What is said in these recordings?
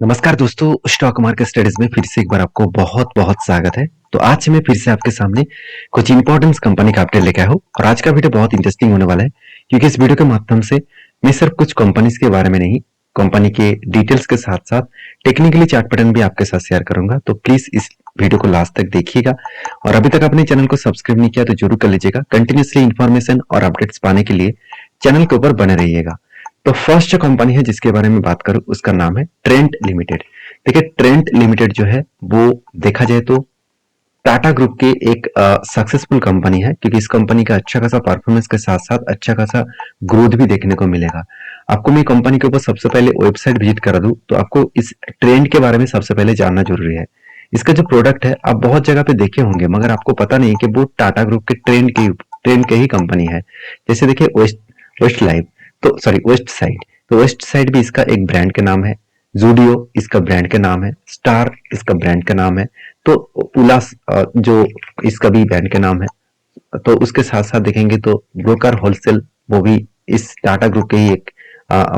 नमस्कार दोस्तों, stock market studies में फिर से एक बार आपको बहुत-बहुत स्वागत है। तो आज मैं फिर से आपके सामने कुछ इंपॉर्टेंट कंपनी का अपडेट लेके आया हूँ और आज का वीडियो बहुत इंटरेस्टिंग होने वाला है क्योंकि इस वीडियो के माध्यम से मैं सिर्फ कुछ कंपनीज के बारे में नहीं, कंपनी के डिटेल्स के साथ-साथ टेक्निकली चार्ट पैटर्न भी आपके साथ शेयर करूंगा। तो प्लीज इस वीडियो को लास्ट तक देखिएगा और अभी तक अपने चैनल को सब्सक्राइब नहीं किया तो जरूर कर लीजिएगा। कंटिन्यूसली इन्फॉर्मेशन और अपडेट्स पाने के लिए चैनल के ऊपर बने रहिएगा। तो फर्स्ट जो कंपनी है जिसके बारे में बात करूं उसका नाम है ट्रेंट लिमिटेड। देखिए ट्रेंट लिमिटेड जो है वो देखा जाए तो टाटा ग्रुप के एक सक्सेसफुल कंपनी है क्योंकि इस कंपनी का अच्छा खासा परफॉर्मेंस के साथ साथ अच्छा खासा ग्रोथ भी देखने को मिलेगा। आपको मैं कंपनी के ऊपर सबसे पहले वेबसाइट विजिट करा दूं तो आपको इस ट्रेंड के बारे में सबसे पहले जानना जरूरी है। इसका जो प्रोडक्ट है आप बहुत जगह पे देखे होंगे मगर आपको पता नहीं कि वो टाटा ग्रुप के ट्रेंड के ही कंपनी है। जैसे देखिए वेस्ट लाइफ तो सॉरी वेस्ट साइड, तो वेस्ट साइड भी इसका एक ब्रांड के नाम है। जूडियो इसका ब्रांड का नाम है, स्टार इसका ब्रांड का नाम है, तो उलास जो इसका भी ब्रांड का नाम है। तो उसके साथ साथ देखेंगे तो ब्रोकर होलसेल वो भी इस टाटा ग्रुप के ही एक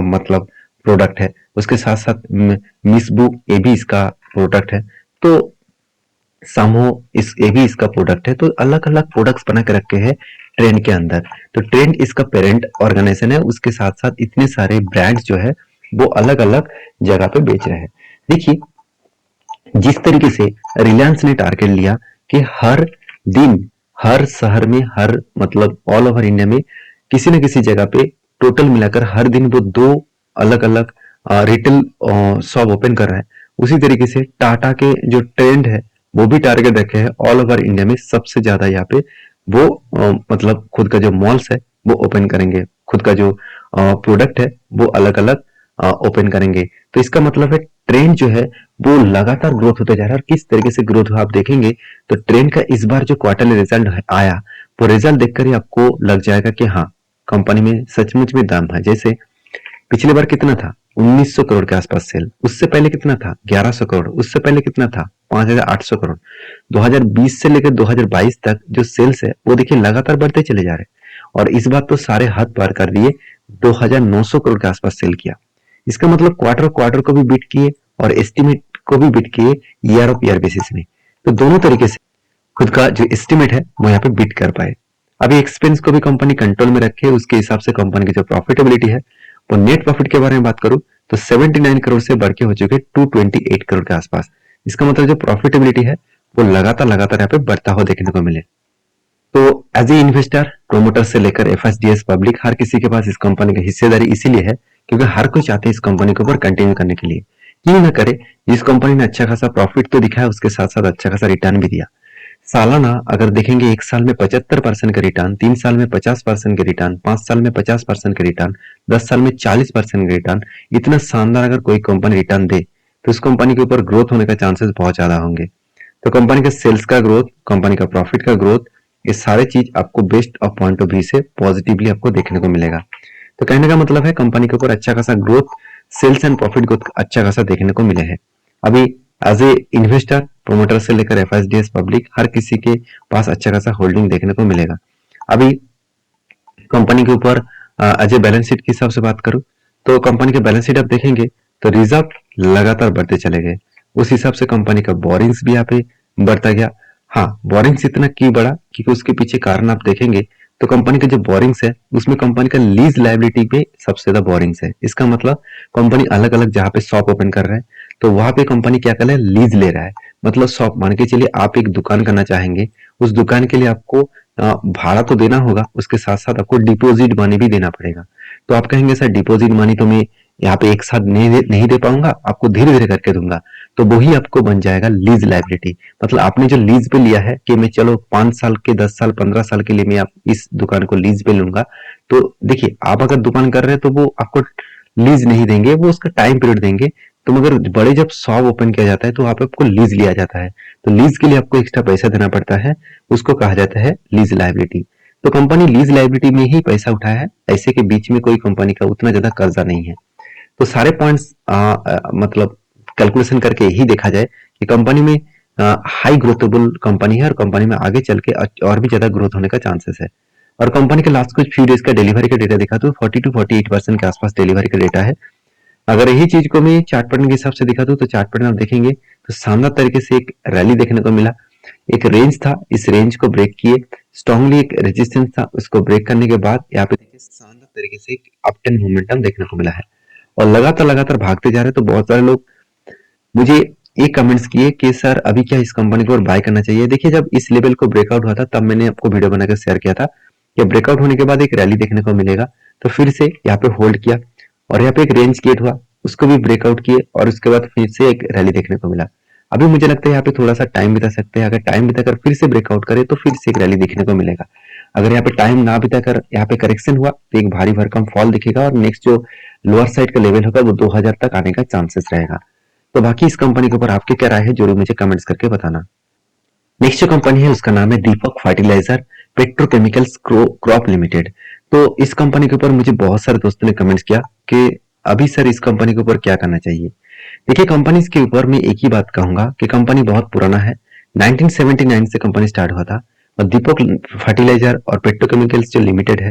मतलब प्रोडक्ट है। उसके साथ साथ मिसबू ये भी इसका प्रोडक्ट है। तो समूह इस ये भी इसका प्रोडक्ट है। तो अलग अलग प्रोडक्ट्स बना के रखे हैं ट्रेंड के अंदर। तो ट्रेंड इसका पेरेंट ऑर्गेनाइजेशन है, उसके साथ साथ इतने सारे ब्रांड्स जो है वो अलग अलग जगह पे बेच रहे हैं। देखिए जिस तरीके से रिलायंस ने टारगेट लिया कि हर दिन हर शहर में हर मतलब ऑल ओवर इंडिया में किसी न किसी जगह पे टोटल मिलाकर हर दिन वो दो अलग अलग रिटेल शॉप ओपन कर रहा है, उसी तरीके से टाटा के जो ट्रेंड है वो भी टारगेट रखे हैं ऑल ओवर इंडिया में सबसे ज्यादा यहाँ पे वो मतलब खुद का जो मॉल्स है वो ओपन करेंगे, खुद का जो प्रोडक्ट है वो अलग अलग ओपन करेंगे। तो इसका मतलब है ट्रेंड जो है वो लगातार ग्रोथ होता जा रहा है। और किस तरीके से ग्रोथ हुआ आप देखेंगे तो ट्रेंड का इस बार जो क्वार्टरली रिजल्ट आया वो रिजल्ट देखकर ही आपको लग जाएगा कि हाँ कंपनी में सचमुच में दाम है। जैसे पिछली बार कितना था 1900 करोड़ के आसपास सेल, उससे पहले कितना था 1100 करोड़, उससे पहले कितना था 5800 करोड़। 2020 से लेकर 2022 तक जो सेल्स है वो देखिए लगातार बढ़ते चले जा रहे हैं और इस बार तो सारे हद पार कर दिए, 2900 करोड़ के आसपास सेल किया। इसका मतलब क्वार्टर क्वार्टर को भी बीट किए और एस्टिमेट को भी बीट किए ईयर ऑफ ईयर बेसिस में। तो दोनों तरीके से खुद का जो एस्टिमेट है वो यहाँ पे बीट कर पाए। अभी एक्सपेंस को भी कंपनी कंट्रोल में रखे, उसके हिसाब से कंपनी की जो प्रॉफिटेबिलिटी है वो नेट प्रॉफिट के बारे में बात करूं तो 79 करोड़ से बढ़ के हो चुके 228 करोड़ के आसपास। इसका मतलब जो प्रॉफिटेबिलिटी है वो लगातार लगातार यहाँ पे बढ़ता हुआ देखने को मिले। तो एज ए इन्वेस्टर प्रोमोटर से लेकर एफएसडीएस पब्लिक हर किसी के पास इस कंपनी की हिस्सेदारी इसीलिए है क्योंकि हर कोई चाहते हैं इस कंपनी के ऊपर कंटिन्यू करने के लिए। क्यों ना करे, जिस कंपनी ने अच्छा खासा प्रॉफिट तो दिखाया उसके साथ साथ अच्छा खासा रिटर्न भी दिया। सालाना अगर देखेंगे एक साल में 75% का रिटर्न, 3 साल में 50% के रिटर्न, 5 साल में 50% के रिटर्न, 10 साल में 40% के रिटर्न, इतना शानदार अगर कोई कंपनी रिटर्न दे तो उस कंपनी के ऊपर ग्रोथ होने का चांसेस बहुत ज्यादा होंगे। तो कंपनी का सेल्स का ग्रोथ, कंपनी का प्रॉफिट का ग्रोथ, ये सारे चीज आपको best of point of view से पॉजिटिवली आपको देखने को मिलेगा। तो कहने का मतलब है कंपनी के ऊपर अच्छा खासा growth, sales and profit growth अच्छा खासा देखने को मिले हैं। अभी एज ए इन्वेस्टर प्रोमोटर से लेकर एफएसडीएस पब्लिक हर किसी के पास अच्छा खासा होल्डिंग देखने को मिलेगा। अभी कंपनी के ऊपर एज ए बैलेंस शीट के हिसाब से बात करूं तो कंपनी के बैलेंस शीट आप देखेंगे तो रिजर्व लगातार बढ़ते चले गए, उस हिसाब से कंपनी का बोरिंग्स भी यहाँ पे बढ़ता गया। हाँ, बोरिंग्स इतना क्यों बढ़ा क्योंकि उसके पीछे कारण आप देखेंगे तो कंपनी का जो बोरिंग्स है उसमें कंपनी का लीज लायबिलिटी पे सबसे ज्यादा बोरिंग्स है। इसका मतलब कंपनी अलग अलग जहां पे शॉप ओपन कर रहा है तो वहां पे कंपनी क्या कर रहा है, लीज ले रहा है। मतलब शॉप मान के चलिए आप एक दुकान करना चाहेंगे, उस दुकान के लिए आपको भाड़ा तो देना होगा, उसके साथ साथ आपको डिपोजिट मनी भी देना पड़ेगा। तो आप कहेंगे सर डिपोजिट मनी तो मैं यहाँ पे एक साथ नहीं दे पाऊंगा, आपको धीरे धीरे करके दूंगा। तो वही आपको बन जाएगा लीज लायबिलिटी। मतलब आपने जो लीज पे लिया है कि मैं चलो 5 साल के 10 साल 15 साल के लिए मैं आप इस दुकान को लीज पे लूंगा, तो देखिए आप अगर दुकान कर रहे हैं तो वो आपको लीज नहीं देंगे, वो उसका टाइम पीरियड देंगे। तो मगर बड़े जब शॉप ओपन किया जाता है तो वहां पे आपको लीज लिया जाता है, तो लीज के लिए आपको एक्स्ट्रा पैसा देना पड़ता है, उसको कहा जाता है लीज लायबिलिटी। तो कंपनी लीज लायबिलिटी में ही पैसा उठाया है, ऐसे के बीच में कोई कंपनी का उतना ज्यादा कर्जा नहीं है। तो सारे पॉइंट्स मतलब कैलकुलेशन करके ही देखा जाए कि कंपनी में हाई ग्रोथेबल कंपनी है और कंपनी में आगे चल के और भी ज्यादा ग्रोथ होने का चांसेस है। और कंपनी के लास्ट कुछ फ्यू डेज का डिलीवरी का डेटा देखा तो 40 to 48% के आसपास डिलीवरी का डेटा है। अगर यही चीज को मैं चार्ट पैटर्न के हिसाब से दिखा दूं तो चार्ट पैटर्न आप देखेंगे तो शानदार तरीके से एक रैली देखने को मिला। एक रेंज था, इस रेंज को ब्रेक किए, स्ट्रांगली एक रेजिस्टेंस था, उसको ब्रेक करने के बाद यहाँ पे देखिए शानदार तरीके से एक अप ट्रेंड मोमेंटम देखने को मिला है और लगातार लगातार भागते जा रहे हैं। तो बहुत सारे लोग मुझे ये कमेंट्स किए कि सर अभी क्या इस कंपनी को और बाय करना चाहिए। देखिए जब इस लेवल को ब्रेकआउट हुआ था तब मैंने आपको वीडियो बनाकर शेयर किया था कि ब्रेकआउट होने के बाद एक रैली देखने को मिलेगा, तो फिर से यहाँ पे होल्ड किया और यहाँ पे एक रेंज क्रिएट हुआ, उसको भी ब्रेकआउट किए और उसके बाद फिर से एक रैली देखने को मिला। अभी मुझे लगता है यहाँ पे थोड़ा सा टाइम बिता सकते हैं, अगर टाइम बिताकर फिर से ब्रेकआउट करे तो फिर से एक रैली देखने को मिलेगा। अगर यहाँ पे टाइम ना बिताकर यहाँ पे करेक्शन हुआ तो एक भारी भरकम फॉल दिखेगा और नेक्स्ट जो लोअर साइड का लेवल होगा वो 2000 तक आने का चांसेस रहेगा। तो बाकी इस कंपनी के ऊपर आपकी क्या राय है जरूर मुझे कमेंट्स करके बताना। नेक्स्ट जो कंपनी है उसका नाम है दीपक फर्टिलाइजर पेट्रोकेमिकल्स क्रॉप लिमिटेड। तो इस कंपनी के ऊपर मुझे बहुत सारे दोस्तों ने कमेंट्स किया कि अभी सर इस कंपनी के ऊपर क्या करना चाहिए। देखिए कंपनी के ऊपर मैं एक ही बात कहूंगा कि कंपनी बहुत पुराना है, 1979 से कंपनी स्टार्ट हुआ था और दीपक फर्टिलाइजर और पेट्रोकेमिकल्स जो लिमिटेड है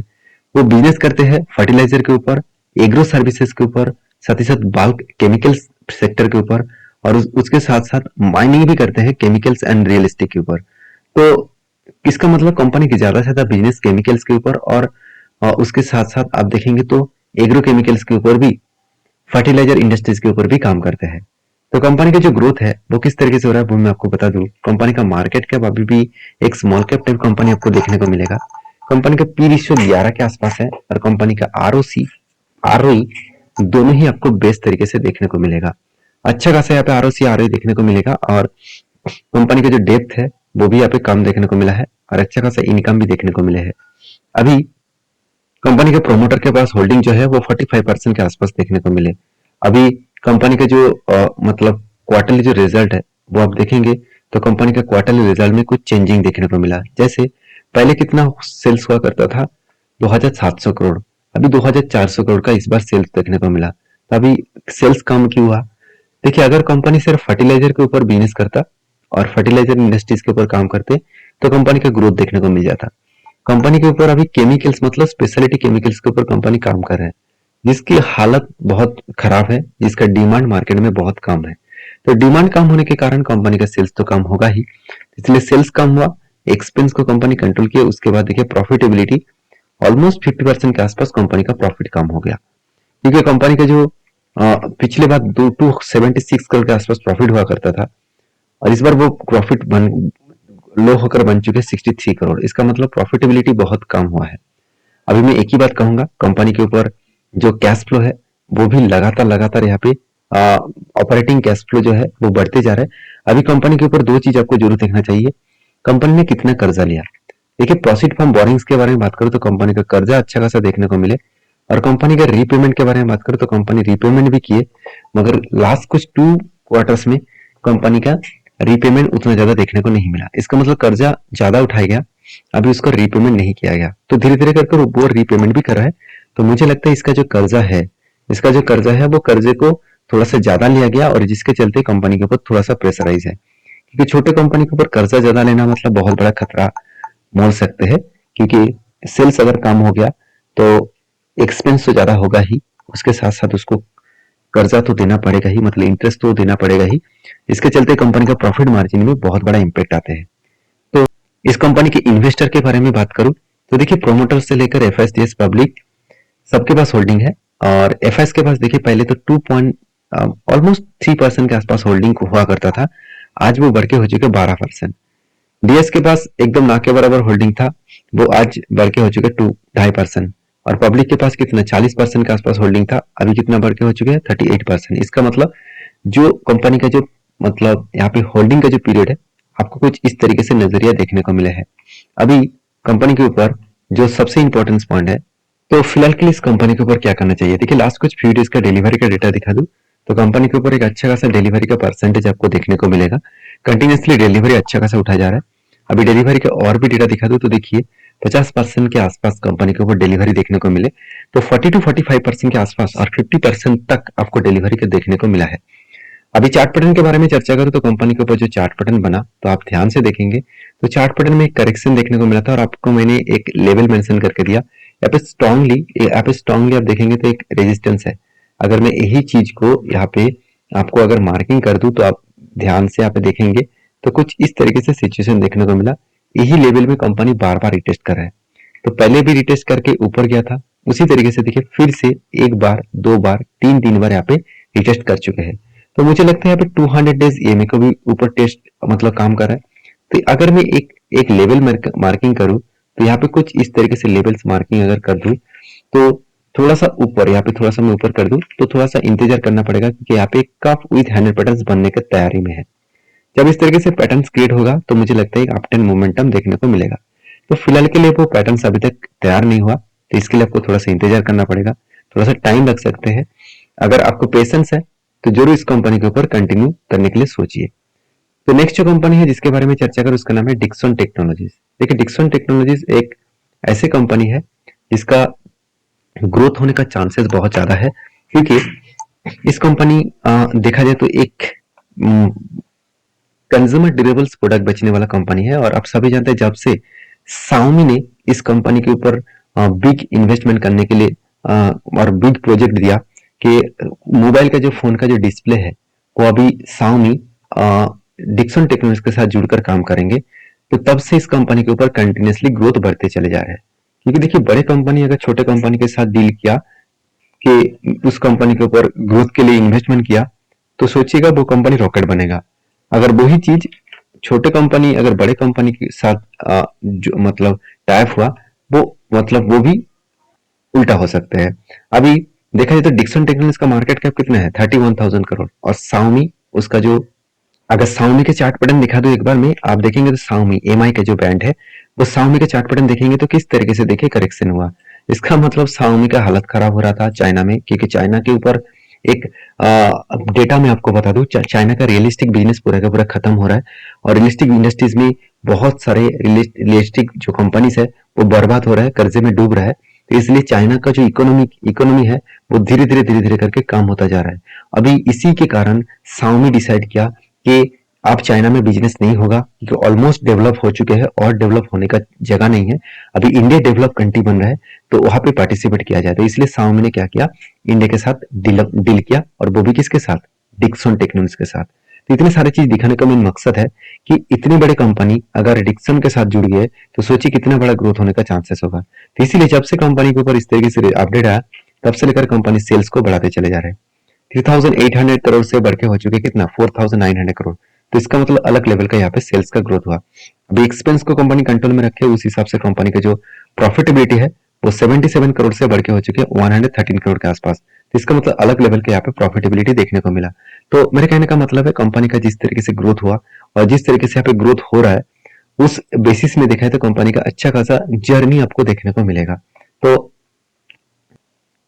वो बिजनेस करते हैं फर्टिलाइजर के ऊपर, एग्रो सर्विसेज के ऊपर, साथ ही साथ बल्क केमिकल्स सेक्टर के ऊपर और उसके साथ साथ माइनिंग भी करते हैं केमिकल्स एंड रियल एस्टेट के ऊपर। तो इसका मतलब कंपनी की ज्यादा से ज्यादा बिजनेस केमिकल्स के ऊपर और उसके साथ साथ आप देखेंगे तो एग्रो केमिकल्स के ऊपर भी, फर्टिलाइजर इंडस्ट्रीज के ऊपर भी काम करते हैं। तो कंपनी का जो ग्रोथ है वो किस तरीके से हो रहा है वो मैं आपको बता दूं। कंपनी का मार्केट कैप अभी भी एक स्मॉल कैप टाइप कंपनी आपको देखने को मिलेगा। कंपनी का पी रेशियो 11 के आसपास है और कंपनी का आरओसी आरओई दोनों ही आपको बेस्ट तरीके से देखने को मिलेगा। अच्छा खासा यहाँ पे आरओसी आरओई देखने को मिलेगा और कंपनी का जो डेप्थ है वो भी यहाँ पे कम देखने को मिला है और अच्छा खासा इनकम भी देखने को मिले है। अभी कंपनी के प्रोमोटर के पास होल्डिंग जो है वो 45% के आसपास देखने को मिले। अभी कंपनी का जो मतलब क्वार्टरली जो रिजल्ट है वो आप देखेंगे तो कंपनी का क्वार्टरली रिजल्ट में कुछ चेंजिंग देखने को मिला। जैसे पहले कितना सेल्स हुआ करता था 2700 करोड़, अभी 2400 करोड़ का इस बार सेल्स देखने को मिला। तो अभी सेल्स कम क्यों हुआ? देखिए अगर कंपनी सिर्फ फर्टिलाइजर के ऊपर बिजनेस करता और फर्टिलाइजर इंडस्ट्रीज के ऊपर काम करते तो कंपनी का ग्रोथ देखने को मिल जाता। कंपनी के ऊपर अभी केमिकल्स मतलब स्पेशलिटी केमिकल्स के ऊपर कंपनी काम कर रहा है जिसकी हालत बहुत खराब है, जिसका डिमांड मार्केट में बहुत कम है। तो डिमांड कम होने के कारण कंपनी का सेल्स तो कम होगा ही, इसलिए सेल्स कम हुआ, एक्सपेंस को कंपनी कंट्रोल किया, उसके बाद देखिए प्रॉफिटेबिलिटी ऑलमोस्ट 50% के आसपास कंपनी का प्रॉफिट कम हो गया क्योंकि कंपनी का जो पिछले बार 276 करोड़ के आसपास प्रॉफिट हुआ करता था और इस बार वो प्रॉफिट लो होकर बन चुके 63 करोड़। इसका मतलब प्रॉफिटेबिलिटी बहुत कम हुआ है। अभी मैं एक ही बात कहूंगा कंपनी के ऊपर जो कैश फ्लो है वो भी लगातार लगातार यहाँ पे ऑपरेटिंग कैश फ्लो जो है वो बढ़ते जा रहा है। अभी कंपनी के ऊपर दो चीज आपको जरूर देखना चाहिए, कंपनी ने कितना कर्जा लिया। देखिए प्रोसीड फ्रॉम बोरिंग्स के बारे में बात करूं तो कंपनी का कर्जा अच्छा खासा देखने को मिले और कंपनी का रीपेमेंट के बारे में बात करूं तो कंपनी रीपेमेंट भी किए मगर लास्ट कुछ 2 क्वार्टर्स में कंपनी का रीपेमेंट उतना ज्यादा देखने को नहीं मिला। इसका मतलब कर्जा ज्यादा उठाया गया, अभी उसका रीपेमेंट नहीं किया गया, तो धीरे धीरे करके वो रीपेमेंट भी कर रहा है। तो मुझे लगता है इसका जो कर्जा है वो कर्जे को थोड़ा सा ज्यादा लिया गया और जिसके चलते कंपनी के ऊपर थोड़ा सा प्रेशराइज है क्योंकि छोटे कंपनी के ऊपर कर्जा ज्यादा लेना मतलब बहुत बड़ा खतरा बोल सकते हैं क्योंकि सेल्स अगर कम हो गया तो एक्सपेंस तो ज्यादा होगा ही, उसके साथ साथ उसको कर्जा तो देना पड़ेगा ही, मतलब इंटरेस्ट तो देना पड़ेगा ही। इसके चलते कंपनी का प्रॉफिट मार्जिन में बहुत बड़ा इंपैक्ट आते हैं। तो इस कंपनी के इन्वेस्टर के बारे में बात करूं तो देखिए प्रोमोटर से लेकर एफएसडीएस पब्लिक सबके पास होल्डिंग है और एफएस के पास देखिए पहले तो 2 ऑलमोस्ट 3% के आसपास होल्डिंग हुआ करता था, आज वो बढ़ के हो चुके 12%। डीएस के पास एकदम ना के बराबर होल्डिंग था, वो आज बढ़ के हो चुके 2.5%। और पब्लिक के पास कितना 40% के आसपास होल्डिंग था, अभी कितना बढ़ के हो चुके हैं 38%। इसका मतलब जो कंपनी का जो मतलब यहाँ पे होल्डिंग का जो पीरियड है आपको कुछ इस तरीके से नजरिया देखने को मिला है। अभी कंपनी के ऊपर जो सबसे इंपॉर्टेंट पॉइंट है तो फिलहाल के लिए इस कंपनी के ऊपर क्या करना चाहिए। देखिए लास्ट कुछ फ्यू डेज का डिलीवरी का डेटा दिखा दूं तो कंपनी के ऊपर एक अच्छा खासा डिलीवरी का परसेंटेज आपको देखने को मिलेगा, कंटिन्यूसली डिलीवरी अच्छा खासा उठाया जा रहा है। अभी डिलीवरी का और भी डेटा दिखा दूं तो देखिए 50% के आसपास कंपनी के ऊपर डिलीवरी देखने को मिले, तो 40 to 45% के आसपास और 50% तक आपको डिलीवरी के देखने को मिला है। अभी चार्ट पैटर्न के बारे में चर्चा करूं तो कंपनी के ऊपर जो चार्ट पैटर्न बना तो आप ध्यान से देखेंगे तो चार्ट पैटर्न में एक करेक्शन देखने को मिला था और आपको मैंने एक लेवल मेंशन करके दिया। यहाँ पे स्ट्रांगली आप देखेंगे तो एक रेजिस्टेंस है, अगर मैं यही चीज को यहाँ पे आपको अगर मार्किंग कर दूं तो आप ध्यान से यहाँ पे देखेंगे तो कुछ इस तरीके से सिचुएशन देखने को मिला। यही लेवल में कंपनी बार बार रिटेस्ट कर रहा है, तो पहले भी रिटेस्ट करके ऊपर गया था, उसी तरीके से देखिए फिर से एक बार, दो बार, तीन बार यहाँ पे रिटेस्ट कर चुके हैं। तो मुझे लगता है यहाँ पे 200 डेज ईएमए को भी ऊपर टेस्ट मतलब काम कर रहा है। तो अगर मैं एक एक लेवल मार्किंग करूं तो यहाँ पे कुछ इस तरीके से लेवल्स मार्किंग अगर कर दूं तो थोड़ा सा ऊपर, यहाँ पे थोड़ा सा मैं ऊपर कर दूं तो थोड़ा सा इंतजार करना पड़ेगा, क्योंकि यहाँ पे कफ विथ हैंडल पैटर्न्स बनने की तैयारी में है। जब इस तरीके से पैटर्न्स क्रिएट होगा तो मुझे लगता है अप ट्रेंड मोमेंटम देखने को मिलेगा। तो फिलहाल के लिए वो पैटर्न्स अभी तक तैयार नहीं हुआ, तो इसके लिए आपको थोड़ा सा इंतजार करना पड़ेगा, थोड़ा सा टाइम लग सकते हैं। अगर आपको पेशेंस है तो जरूर इस कंपनी के ऊपर कंटिन्यू करने के लिए सोचिए। तो नेक्स्ट जो कंपनी है जिसके बारे में चर्चा करूं उसका नाम है डिक्सन टेक्नोलॉजीज। देखिए डिक्सन टेक्नोलॉजीज एक ऐसी कंपनी है जिसका ग्रोथ होने का चांसेस बहुत ज्यादा है, क्योंकि इस कंपनी देखा जाए तो एक कंज्यूमर ड्यूरेबल्स प्रोडक्ट बेचने वाला कंपनी है। और आप सभी जानते हैं जब से Xiaomi ने इस कंपनी के ऊपर बिग इन्वेस्टमेंट करने के लिए और बिग प्रोजेक्ट दिया कि मोबाइल का जो फोन का जो डिस्प्ले है वो अभी Xiaomi डिक्सन टेक्नोलॉजीज के साथ जुड़कर काम करेंगे, तो तब से इस कंपनी के ऊपर कंटिन्यूसली ग्रोथ बढ़ते चले जा रहे हैं। क्योंकि देखिए बड़े कंपनी अगर छोटे कंपनी के साथ डील किया कि उस कंपनी के ऊपर ग्रोथ के लिए इन्वेस्टमेंट किया तो सोचिएगा वो कंपनी रॉकेट बनेगा। अगर वही चीज छोटे कंपनी अगर बड़े कंपनी के साथ जो मतलब टाइप हुआ वो मतलब वो भी उल्टा हो सकता है। अभी देखा जाए तो डिक्सन टेक्नोलॉजीज का मार्केट कैप कितना है 31,000 करोड़, और Xiaomi उसका जो अगर Xiaomi के चार्ट पैटर्न दिखा दो एक बार में, आप देखेंगे तो Xiaomi एमआई का जो ब्रांड है वो Xiaomi के चार्ट पैटर्न देखेंगे तो किस तरीके से देखिए करेक्शन हुआ। इसका मतलब Xiaomi का हालत खराब हो रहा था चाइना में, क्योंकि चाइना के ऊपर एक डेटा में आपको बता दूं चाइना का रियलिस्टिक बिजनेस पूरा का पूरा खत्म हो रहा है, और रियलिस्टिक इंडस्ट्रीज में बहुत सारे रियलिस्टिक जो कंपनीज है वो बर्बाद हो रहा है, कर्जे में डूब रहा है। तो इसलिए चाइना का जो इकोनॉमी है वो धीरे धीरे करके कम होता जा रहा है। अभी इसी के कारण Xiaomi डिसाइड किया कि अब चाइना में बिजनेस नहीं होगा, क्योंकि ऑलमोस्ट डेवलप हो चुके हैं और डेवलप होने का जगह नहीं है। अभी इंडिया डेवलप कंट्री बन रहा है तो वहां पे पार्टिसिपेट किया जाए, तो इसलिए Xiaomi ने क्या किया इंडिया के साथ डील किया, और वो भी किसके साथ डिक्सन टेक्नोलॉजीज के साथ। तो इतने सारे चीज दिखाने का मेन मकसद है कि इतनी बड़ी कंपनी अगर डिक्सन के साथ जुड़ गई तो सोचिए कितना बड़ा ग्रोथ होने का चांसेस होगा। तो इसीलिए जब से कंपनी के ऊपर इस तरीके से अपडेट आया तब से लेकर कंपनी सेल्स को बढ़ाते चले जा रहे हैं। 3,800 करोड़ से बढ़ के हो चुके कितना 4,900 करोड़। तो इसका मतलब अलग लेवल का यहाँ पे सेल्स का ग्रोथ हुआ। अभी एक्सपेंस को कंपनी कंट्रोल में रखे, उस हिसाब से कंपनी का जो प्रॉफिटेबिलिटी है वो 77 करोड़ से बढ़ के हो चुके हैं 113 करोड़ के आसपास। तो इसका मतलब अलग लेवल के यहाँ पे प्रॉफिटेबिलिटी देखने को मिला। तो मेरे कहने का मतलब है कंपनी का जिस तरीके से ग्रोथ हुआ और जिस तरीके से यहाँ पे ग्रोथ हो रहा है उस बेसिस में देखा है तो कंपनी का अच्छा खासा जर्नी आपको देखने को मिलेगा। तो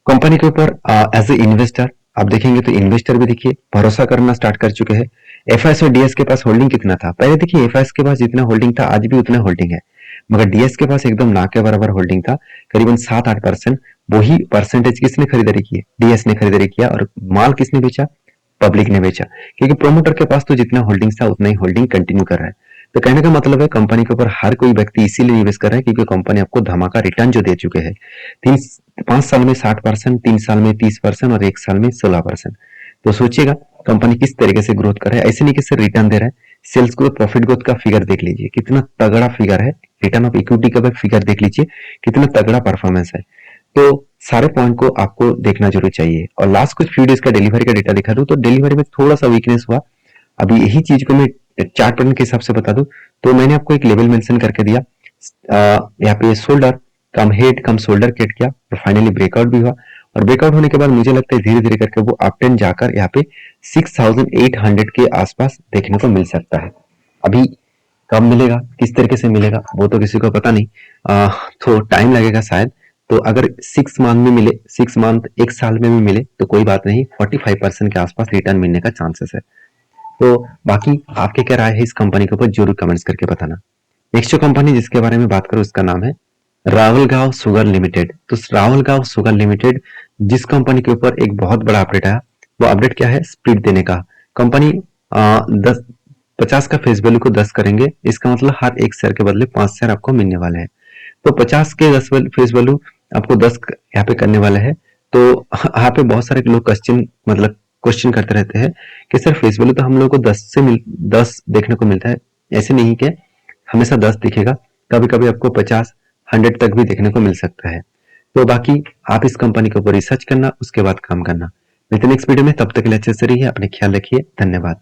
कंपनी के ऊपर एज ए इन्वेस्टर आप देखेंगे तो इन्वेस्टर भी देखिए भरोसा करना स्टार्ट कर चुके हैं। एफआईएस और डीएस के पास होल्डिंग कितना था, पहले देखिए एफआईएस के पास जितना होल्डिंग था आज भी उतना होल्डिंग है, मगर डीएस के पास एकदम ना के बराबर होल्डिंग था, करीबन 7-8%। वही परसेंटेज किसने खरीदारी की, डीएस ने खरीदारी किया, और माल किसने बेचा, पब्लिक ने बेचा, क्योंकि प्रोमोटर के पास तो जितना होल्डिंग था उतना ही होल्डिंग कंटिन्यू कर रहा है। तो कहने का मतलब है कंपनी के ऊपर हर कोई व्यक्ति इसीलिए निवेश कर रहा है क्योंकि कंपनी आपको धमाका रिटर्न जो दे चुके हैं 5 साल में 60%, 3 साल में 30% और 1 साल में 16%। तो सोचिएगा कंपनी किस तरीके से ग्रोथ कर रहा है, ऐसे नहीं कि रिटर्न दे रहा है। सेल्स ग्रोथ, प्रॉफिट ग्रोथ का फिगर देख लीजिए कितना तगड़ा फिगर है, रिटर्न ऑफ इक्विटी का फिगर देख लीजिए कितना तगड़ा परफॉर्मेंस है। तो सारे पॉइंट को आपको देखना जरूर चाहिए। और लास्ट कुछ फ्यू डेज का डिलीवरी का डेटा दिखा दूं तो डिलीवरी में थोड़ा सा वीकनेस हुआ। अभी यही चीज को मैं चार्ट पैटर्न के हिसाब से बता दूं तो मैंने आपको एक लेवल मेंशन करके दिया, यहाँ पे शोल्डर कम हेड कम शोल्डर केट किया और फाइनली ब्रेकआउट भी हुआ, और ब्रेकआउट होने के बाद मुझे लगता है धीरे धीरे करके वो अप ट्रेंड जाकर यहाँ पे 6,800 के आसपास देखने को मिल सकता है। अभी कब मिलेगा, किस तरीके से मिलेगा वो तो किसी को पता नहीं, तो टाइम लगेगा शायद। तो अगर 6 मंथ में मिले, 6 मंथ 1 साल में भी मिले तो कोई बात नहीं, 45% के आसपास रिटर्न मिलने का चांसेस है। तो बाकी आपके क्या राय है इस कंपनी के ऊपर जरूर कमेंट्स करके बताना। नेक्स्ट जो कंपनी जिसके बारे में बात करूं उसका नाम है रावलगांव शुगर लिमिटेड। तो रावलगांव शुगर लिमिटेड जिस कंपनी के ऊपर एक बहुत बड़ा अपडेट आया, वो अपडेट क्या है, स्प्लिट देने का। कंपनी 50 का फेस वैल्यू को 10 करेंगे, इसका मतलब हर एक शेयर के बदले 5 शेयर आपको मिलने वाले हैं। तो 50 के 10 फेस वैल्यू आपको 10 यहाँ पे करने वाले हैं, तो यहाँ पे बहुत सारे लोग क्वेश्चन करते रहते हैं कि सर फेस वैल्यू तो हम लोग को 10 देखने को मिलता है, ऐसे नहीं कि हमेशा 10 दिखेगा, कभी कभी आपको 50 100 तक भी देखने को मिल सकता है। तो बाकी आप इस कंपनी के ऊपर रिसर्च करना, उसके बाद काम करना। मिलते हैं नेक्स्ट वीडियो में, तब तक के लिए अच्छे से रहिए, अपने ख्याल रखिए, धन्यवाद।